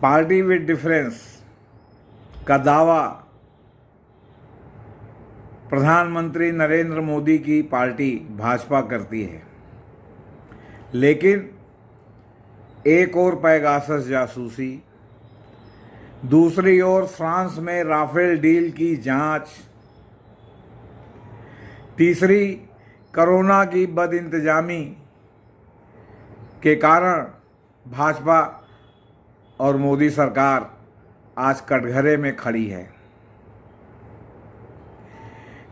Party with difference का दावा प्रधानमंत्री नरेंद्र मोदी की पार्टी भाजपा करती है, लेकिन एक और पेगासस जासूसी, दूसरी ओर फ्रांस में राफेल डील की जांच, तीसरी कोरोना की बदइंतजामी के कारण भाजपा और मोदी सरकार आज कटघरे में खड़ी है।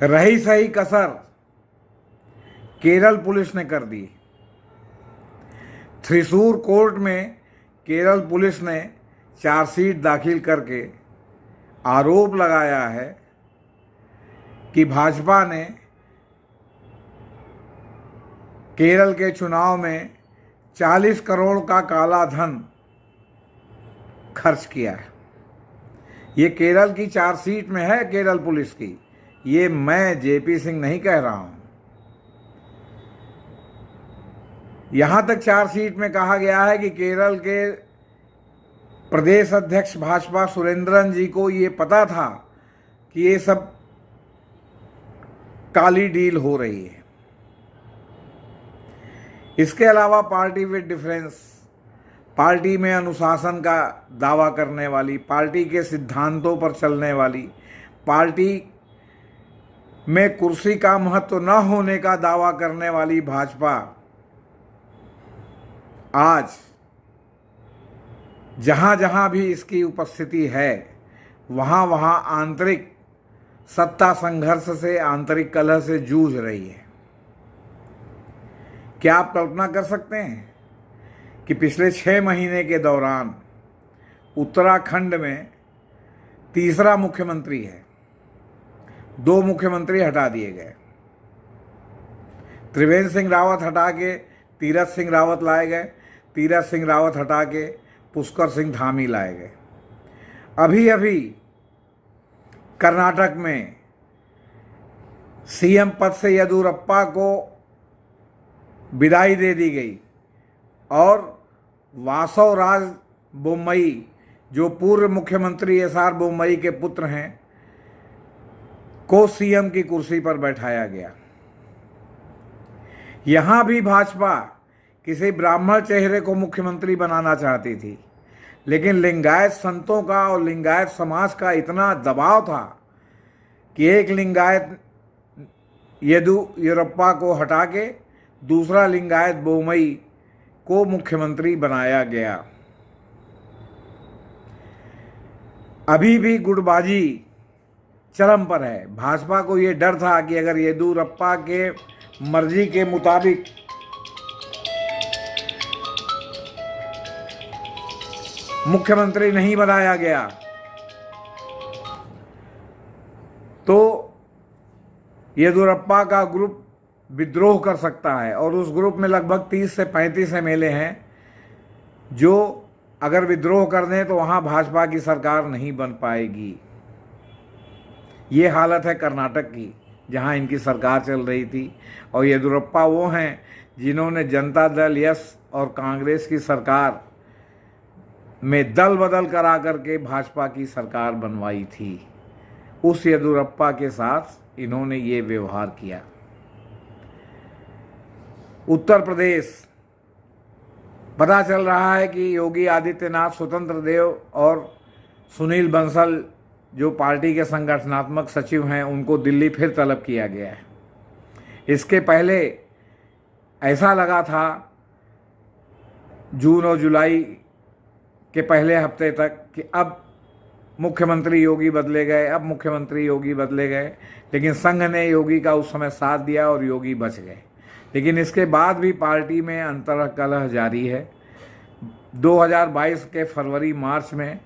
रही सही कसर केरल पुलिस ने कर दी। थ्रिसूर कोर्ट में केरल पुलिस ने चार्जशीट दाखिल करके आरोप लगाया है कि भाजपा ने केरल के चुनाव में 40 करोड़ का काला धन खर्च किया है। ये केरल की चार्जशीट में है, केरल पुलिस की। ये मैं जेपी सिंह नहीं कह रहा हूं। यहां तक चार्जशीट में कहा गया है कि केरल के प्रदेश अध्यक्ष भाजपा सुरेंद्रन जी को ये पता था कि ये सब काली डील हो रही है। इसके अलावा पार्टी विद डिफरेंस, पार्टी में अनुशासन का दावा करने वाली, पार्टी के सिद्धांतों पर चलने वाली, पार्टी में कुर्सी का महत्व न होने का दावा करने वाली भाजपा आज जहां जहां भी इसकी उपस्थिति है वहां वहां आंतरिक सत्ता संघर्ष से, आंतरिक कलह से जूझ रही है। क्या आप कल्पना कर सकते हैं कि पिछले 6 महीने के दौरान उत्तराखंड में तीसरा मुख्यमंत्री है, 2 मुख्यमंत्री हटा दिए गए। त्रिवेंद्र सिंह रावत हटा के तीरथ सिंह रावत लाए गए, तीरथ सिंह रावत हटा के पुष्कर सिंह धामी लाए गए। अभी अभी कर्नाटक में सीएम पद से येदियुरप्पा को विदाई दे दी गई और वासवराज बोम्मई, जो पूर्व मुख्यमंत्री एसआर बोम्मई के पुत्र हैं, को सीएम की कुर्सी पर बैठाया गया। यहां भी भाजपा किसी ब्राह्मण चेहरे को मुख्यमंत्री बनाना चाहती थी, लेकिन लिंगायत संतों का और लिंगायत समाज का इतना दबाव था कि एक लिंगायत येदियुरप्पा को हटा के दूसरा लिंगायत बोम्मई को मुख्यमंत्री बनाया गया। अभी भी गुटबाजी चरम पर है। भाजपा को ये डर था कि अगर येदियुरप्पा के मर्जी के मुताबिक मुख्यमंत्री नहीं बनाया गया तो येदियुरप्पा का ग्रुप विद्रोह कर सकता है, और उस ग्रुप में लगभग 30 से 35 एमएलए हैं जो अगर विद्रोह कर दें तो वहां भाजपा की सरकार नहीं बन पाएगी। ये हालत है कर्नाटक की, जहां इनकी सरकार चल रही थी। और येदियुरप्पा वो हैं जिन्होंने जनता दल, यस और कांग्रेस की सरकार में दल बदल करा करके भाजपा की सरकार बनवाई थी। उस येदियुरप्पा के साथ इन्होंने ये व्यवहार किया। उत्तर प्रदेश, पता चल रहा है कि योगी आदित्यनाथ, स्वतंत्र देव और सुनील बंसल जो पार्टी के संगठनात्मक सचिव हैं, उनको दिल्ली फिर तलब किया गया है। इसके पहले ऐसा लगा था जून और जुलाई के पहले हफ्ते तक कि अब मुख्यमंत्री योगी बदले गए, अब मुख्यमंत्री योगी बदले गए, लेकिन संघ ने योगी का उस समय साथ दिया और योगी बच गए। लेकिन इसके बाद भी पार्टी में अंतर्कलह जारी है। 2022 के फरवरी मार्च में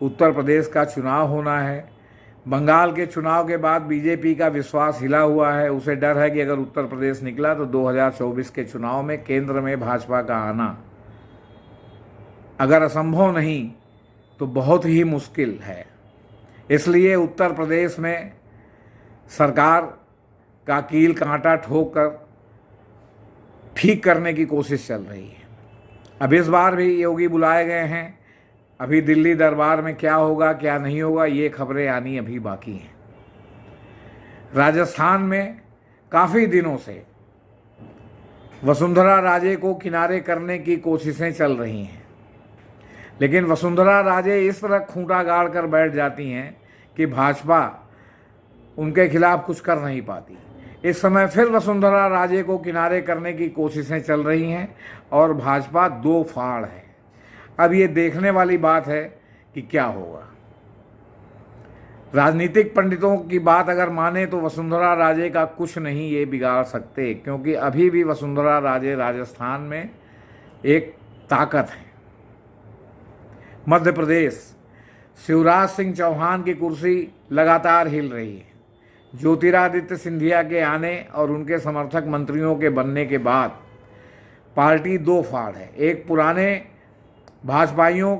उत्तर प्रदेश का चुनाव होना है। बंगाल के चुनाव के बाद बीजेपी का विश्वास हिला हुआ है। उसे डर है कि अगर उत्तर प्रदेश निकला तो 2024 के चुनाव में केंद्र में भाजपा का आना अगर असंभव नहीं तो बहुत ही मुश्किल है। इसलिए उत्तर प्रदेश में सरकार का कील कांटा ठोक कर ठीक करने की कोशिश चल रही है। अब इस बार भी योगी बुलाए गए हैं अभी दिल्ली दरबार में क्या होगा क्या नहीं होगा, ये खबरें आनी अभी बाकी हैं। राजस्थान में काफ़ी दिनों से वसुंधरा राजे को किनारे करने की कोशिशें चल रही हैं, लेकिन वसुंधरा राजे इस तरह खूंटा गाड़ कर बैठ जाती हैं कि भाजपा उनके खिलाफ कुछ कर नहीं पाती। इस समय फिर वसुंधरा राजे को किनारे करने की कोशिशें चल रही हैं और भाजपा दो फाड़ है। अब ये देखने वाली बात है कि क्या होगा। राजनीतिक पंडितों की बात अगर माने तो वसुंधरा राजे का कुछ नहीं ये बिगाड़ सकते, क्योंकि अभी भी वसुंधरा राजे राजस्थान में एक ताकत है। मध्य प्रदेश, शिवराज सिंह चौहान की कुर्सी लगातार हिल रही है। ज्योतिरादित्य सिंधिया के आने और उनके समर्थक मंत्रियों के बनने के बाद पार्टी दो फाड़ है। एक पुराने भाजपाइयों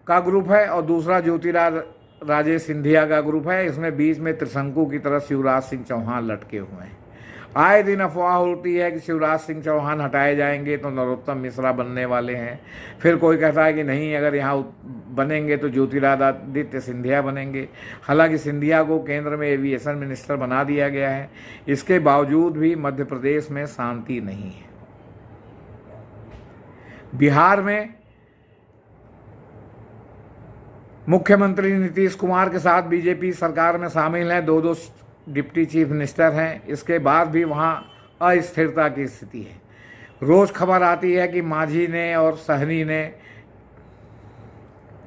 का ग्रुप है और दूसरा ज्योतिरादित्य सिंधिया का ग्रुप है। इसमें बीच में त्रिशंकु की तरह शिवराज सिंह चौहान लटके हुए हैं। आए दिन अफवाह होती है कि शिवराज सिंह चौहान हटाए जाएंगे तो नरोत्तम मिश्रा बनने वाले हैं। फिर कोई कहता है कि नहीं, अगर यहाँ बनेंगे तो ज्योतिरादित्य सिंधिया बनेंगे। हालांकि सिंधिया को केंद्र में एविएशन मिनिस्टर बना दिया गया है। इसके बावजूद भी मध्य प्रदेश में शांति नहीं है। बिहार में मुख्यमंत्री नीतीश कुमार के साथ बीजेपी सरकार में शामिल हैं, दो डिप्टी चीफ मिनिस्टर हैं। इसके बाद भी वहाँ अस्थिरता की स्थिति है। रोज़ खबर आती है कि मांझी ने और सहनी ने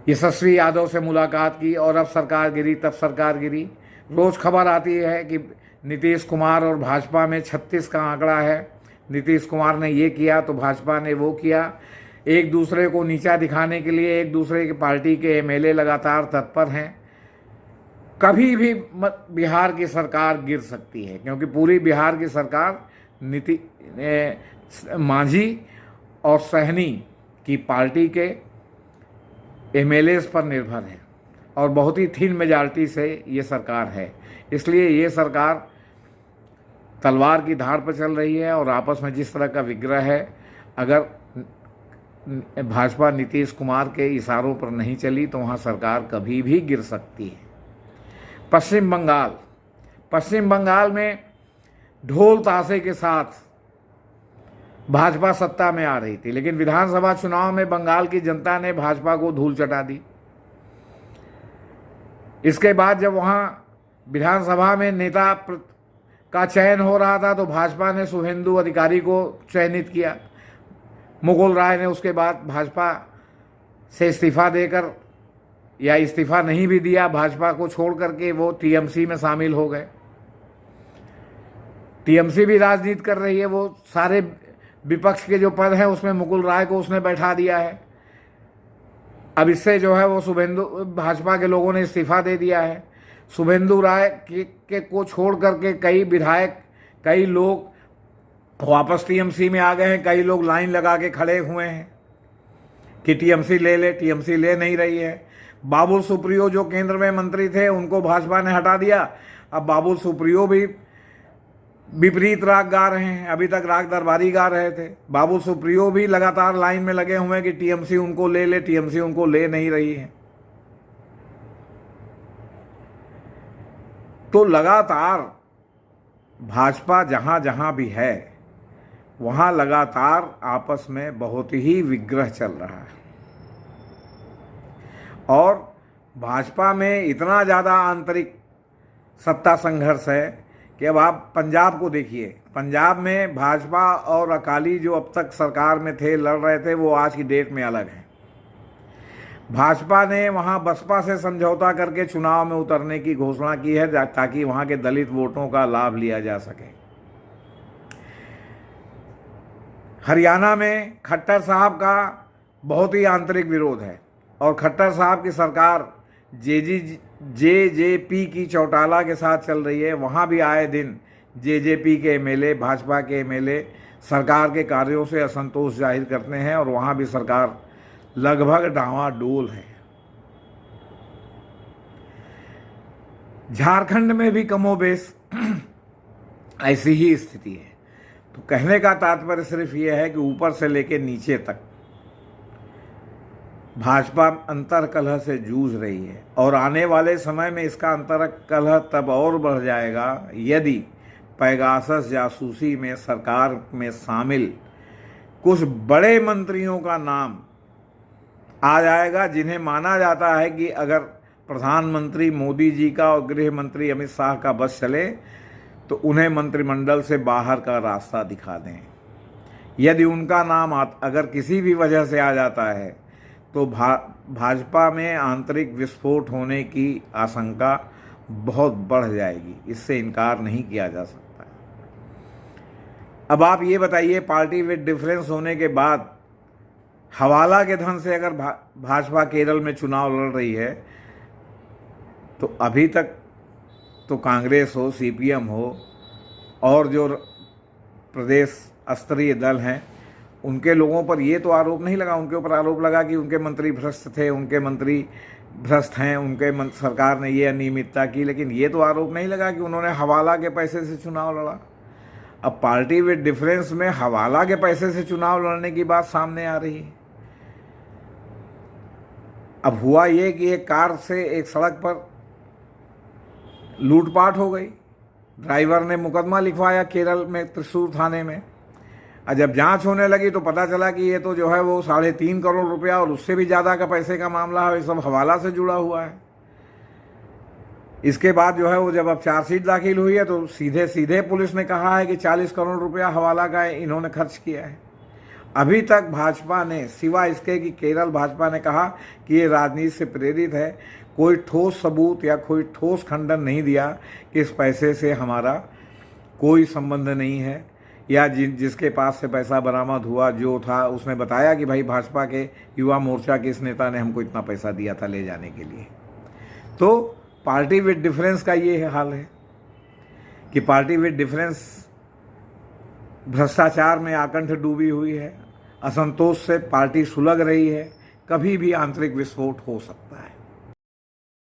यशस्वी यादव से मुलाकात की और अब सरकार गिरी तब सरकार गिरी। रोज़ खबर आती है कि नीतीश कुमार और भाजपा में 36 का आंकड़ा है। नीतीश कुमार ने ये किया तो भाजपा ने वो किया। एक दूसरे को नीचा दिखाने के लिए एक दूसरे की पार्टी के एमएलए लगातार तत्पर हैं। कभी भी बिहार की सरकार गिर सकती है, क्योंकि पूरी बिहार की सरकार मांझी और सहनी की पार्टी के एमएलएस पर निर्भर है और बहुत ही थिन मेजॉरिटी से ये सरकार है। इसलिए ये सरकार तलवार की धार पर चल रही है और आपस में जिस तरह का विग्रह है, अगर भाजपा नीतीश कुमार के इशारों पर नहीं चली तो वहाँ सरकार कभी भी गिर सकती है। पश्चिम बंगाल में ढोल ताशे के साथ भाजपा सत्ता में आ रही थी, लेकिन विधानसभा चुनाव में बंगाल की जनता ने भाजपा को धूल चटा दी। इसके बाद जब वहाँ विधानसभा में नेता का चयन हो रहा था तो भाजपा ने शुभेंदु अधिकारी को चयनित किया। मुकुल राय ने उसके बाद भाजपा से इस्तीफा देकर या इस्तीफा नहीं भी दिया, भाजपा को छोड़ करके वो टीएमसी में शामिल हो गए। टीएमसी भी राजनीति कर रही है। वो सारे विपक्ष के जो पद हैं उसमें मुकुल राय को उसने बैठा दिया है। अब इससे जो है वो शुभेंदु, भाजपा के लोगों ने इस्तीफा दे दिया है। शुभेंदु राय के को छोड़ करके कई विधायक, कई लोग वापस टीएमसी में आ गए हैं। कई लोग लाइन लगा के खड़े हुए हैं कि टीएमसी ले ले, टीएमसी ले नहीं रही है। बाबुल सुप्रियो जो केंद्र में मंत्री थे उनको भाजपा ने हटा दिया। अब बाबुल सुप्रियो भी विपरीत राग गा रहे हैं। अभी तक राग दरबारी गा रहे थे, बाबुल सुप्रियो भी लगातार लाइन में लगे हुए हैं कि टीएमसी उनको ले ले, टीएमसी उनको ले नहीं रही है। तो लगातार भाजपा जहां जहां भी है वहां लगातार आपस में बहुत ही विग्रह चल रहा है और भाजपा में इतना ज़्यादा आंतरिक सत्ता संघर्ष है कि अब आप पंजाब को देखिए। पंजाब में भाजपा और अकाली जो अब तक सरकार में थे, लड़ रहे थे, वो आज की डेट में अलग हैं। भाजपा ने वहाँ बसपा से समझौता करके चुनाव में उतरने की घोषणा की है ताकि वहाँ के दलित वोटों का लाभ लिया जा सके। हरियाणा में खट्टर साहब का बहुत ही आंतरिक विरोध है और खट्टर साहब की सरकार जेजेपी की चौटाला के साथ चल रही है। वहाँ भी आए दिन जेजेपी के एमएलए, भाजपा के एमएलए सरकार के कार्यों से असंतोष जाहिर करते हैं और वहाँ भी सरकार लगभग डावाडोल है। झारखंड में भी कमोबेश ऐसी ही स्थिति है। तो कहने का तात्पर्य सिर्फ ये है कि ऊपर से लेकर नीचे तक भाजपा अंतर्कलह से जूझ रही है और आने वाले समय में इसका अंतर्कलह तब और बढ़ जाएगा यदि पेगासस जासूसी में सरकार में शामिल कुछ बड़े मंत्रियों का नाम आ जाएगा, जिन्हें माना जाता है कि अगर प्रधानमंत्री मोदी जी का और गृह मंत्री अमित शाह का बस चले तो उन्हें मंत्रिमंडल से बाहर का रास्ता दिखा दें। यदि उनका नाम अगर किसी भी वजह से आ जाता है तो भाजपा में आंतरिक विस्फोट होने की आशंका बहुत बढ़ जाएगी, इससे इनकार नहीं किया जा सकता। अब आप ये बताइए, पार्टी विद डिफरेंस होने के बाद हवाला के धन से अगर भाजपा केरल में चुनाव लड़ रही है तो अभी तक तो कांग्रेस हो, सीपीएम हो और जो प्रदेश स्तरीय दल हैं उनके लोगों पर ये तो आरोप नहीं लगा। उनके ऊपर आरोप लगा कि उनके मंत्री भ्रष्ट थे, उनके मंत्री भ्रष्ट हैं, उनके सरकार ने ये अनियमितता की, लेकिन ये तो आरोप नहीं लगा कि उन्होंने हवाला के पैसे से चुनाव लड़ा। अब पार्टी विद डिफरेंस में हवाला के पैसे से चुनाव लड़ने की बात सामने आ रही है। अब हुआ ये कि एक कार से एक सड़क पर लूटपाट हो गई, ड्राइवर ने मुकदमा लिखवाया केरल में त्रिशूर थाने में, और जब जांच होने लगी तो पता चला कि ये तो जो है वो 3.5 करोड़ रुपया और उससे भी ज़्यादा का पैसे का मामला है, ये सब हवाला से जुड़ा हुआ है। इसके बाद जो है वो जब अब चार्जशीट दाखिल हुई है तो सीधे सीधे पुलिस ने कहा है कि 40 करोड़ रुपया हवाला का इन्होंने खर्च किया है। अभी तक भाजपा ने, सिवा इसके कि केरल भाजपा ने कहा कि ये राजनीति से प्रेरित है, कोई ठोस सबूत या कोई ठोस खंडन नहीं दिया कि इस पैसे से हमारा कोई संबंध नहीं है, या जिसके पास से पैसा बरामद हुआ जो था उसने बताया कि भाई भाजपा के युवा मोर्चा के इस नेता ने हमको इतना पैसा दिया था ले जाने के लिए। तो पार्टी विद डिफरेंस का ये हाल है कि पार्टी विद डिफरेंस भ्रष्टाचार में आकंठ डूबी हुई है, असंतोष से पार्टी सुलग रही है, कभी भी आंतरिक विस्फोट हो सकता है।